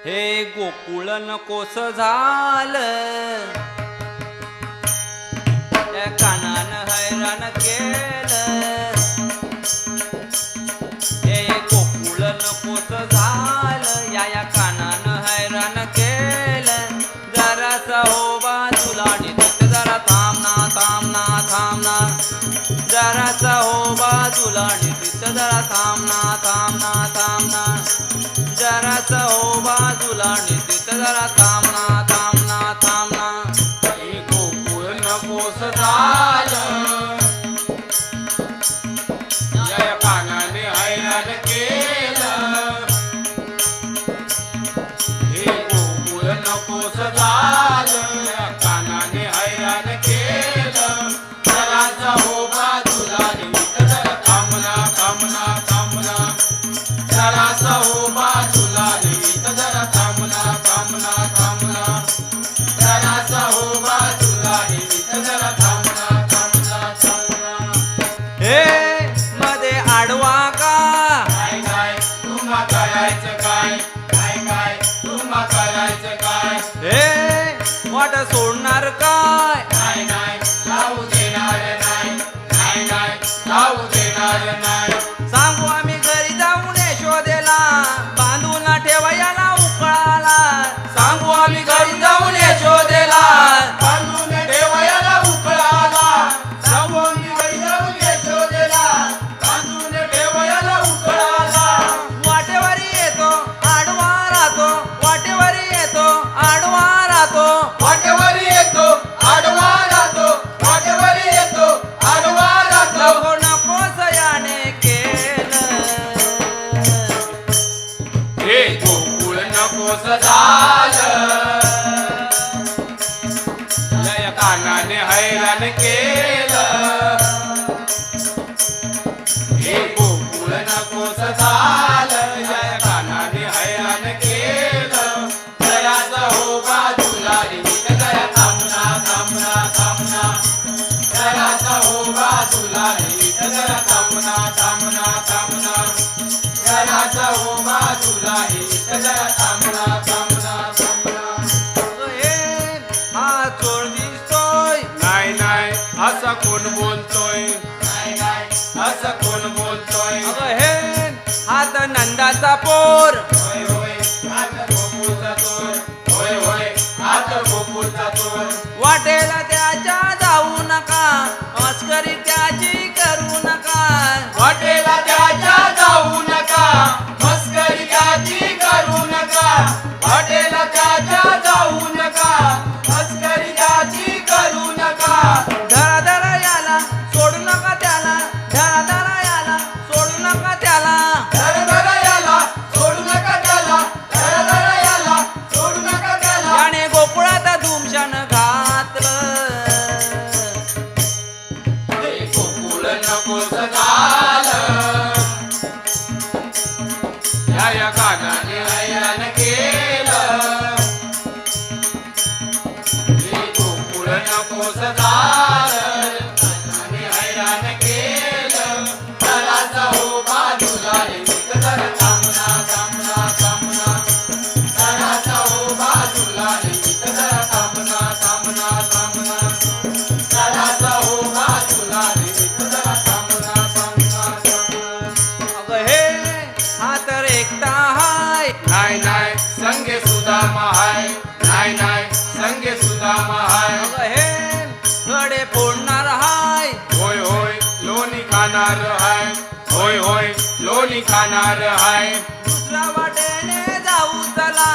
हे गोकुळ नकोस झालं, त्या कानानं हैराण केलं. हे गोकुळ नकोस झालं, या कानानं हैराण केलं. जरासा हो बाजूला निघत जरा थांबना थांबना थांबना, जरासा हो बाजूला निघत जरा थांबना थांबना थांबना, जरासा हो बाजूला निघत जरा थांबना थांबना थांबना. हे गोकुळ नकोस झालं, या कानाने हैराण केलं. हे गोकुळ नकोस झालं, या कानाने हैराण केलं. जरासा हो बाजूला निघत जरा थांबना थांबना थांबना, जरासा हो बाजूला निघत जरा थांबना थांबना थांबना, जरासा हो बाजूला निघत जरा थांबना थांबना थांबना. हे मध्ये आडवा का, काय काय तुम्हा करायचं काय, काय काय तुम्हा करायचं काय. हे वाट सोडणार काय, नाही नाही लावू देणार नाही, नाही नाही लावू देणार नाही. सांगू आम्ही घरी जाऊन यशोदेला, बांधून ठेवायला उकळाला. सांगू आम्ही घरी जाऊन यशोदेला, बांधून ठेवायला उकळाला. सांगून घरी जाऊन यशोदेला, बांधून ठेवायला उकळाला. वाटेवरी येतो आडवा राहतो, वाटेवरी येतो आडवा राहतो. वाटेवरी येतो आडवा राहतो, वाटेवरी येतो आडवा राहतो. नको नको सयाने केलं, हे गोकुळ नकोस झालं, या कानाने हैराण केलं. हे गोकुळ नकोस झालं, या कानाने हैराण केलं. जरासा हो बाजूला निघत जरा थांबना थांबना थांबना, जरासा हो बाजूला निघत जरा थांबना थांबना थांबना, जरासा हो बाजूला निघत जरा थांबना थांबना थांबना. हे हा चोर दिसतोय, नाही नाही असं कोण बोलतोय, नाही नाही असं कोण बोलतोय. अगं हे हात नंदाचा पोर. होय होय हात गोकुळचा चोर, होय होय हात गोकुळचा चोर. वाटेला त्याच्या जाऊ नका, मस्करी त्याची करू नका. वाटेला त्याच्या जाऊ नका, मस्करी त्याची करू नका. वाटेला त्याच्या जाऊ नका, मस्करी त्याची करू नका. धरा धरा याला सोडू नका त्याला, धरा धरा याला सोडू नका त्याला. धर धर याला सोडू नका त्याला, धर धर याला सोडू नका त्याला. याने गोकुळात धुमशान घातलं, हे गोकुळ नकोस झालं, या कानाने हैराण केलं. हे गोकुळ नकोस झालं, कानाने हैराण केलं. जरासा हो बाजूला निघत जरा थांबना थांबना थांबना, जरासा हो बाजूला निघत जरा थांबना थांबना थांबना, जरासा हो बाजूला निघत जरा थांबना थांबना थांबना. अगं हे हा तर एकटा हाय. नाही नाही संगे सुदामा हाय, नाही नाही संगे सुदामा हाय. अगं हे गडे फोडणार हाय. होय होय लोणी खाणार हाय, होय होय लोणी खाणार हाय. दुसऱ्या वाटेने जाऊ चला,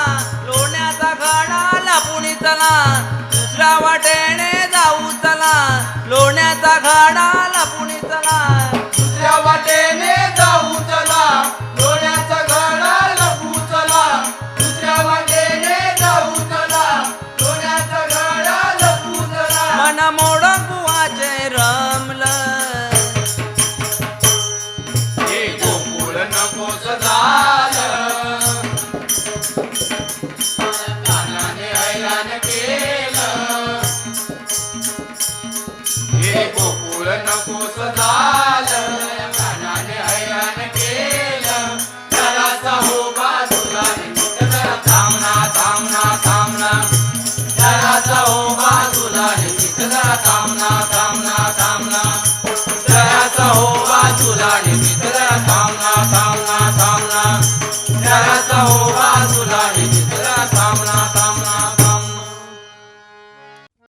लोण्याचा घडा लपुणी चला. दुसऱ्या वाटेने जाऊ चला, लोण्याचा घडा लपुणी चला. दुसऱ्या वाटेने जाऊ चला, लोण्याचा घडा लपू चला. दुसऱ्या वाटेने जाऊ चला, लोण्याचा घडा लपू चला. मन मोडून बुवाचे रमलं, हे गोकुळ नकोस झालं, कानाने हैराण केलं. हो बाजूला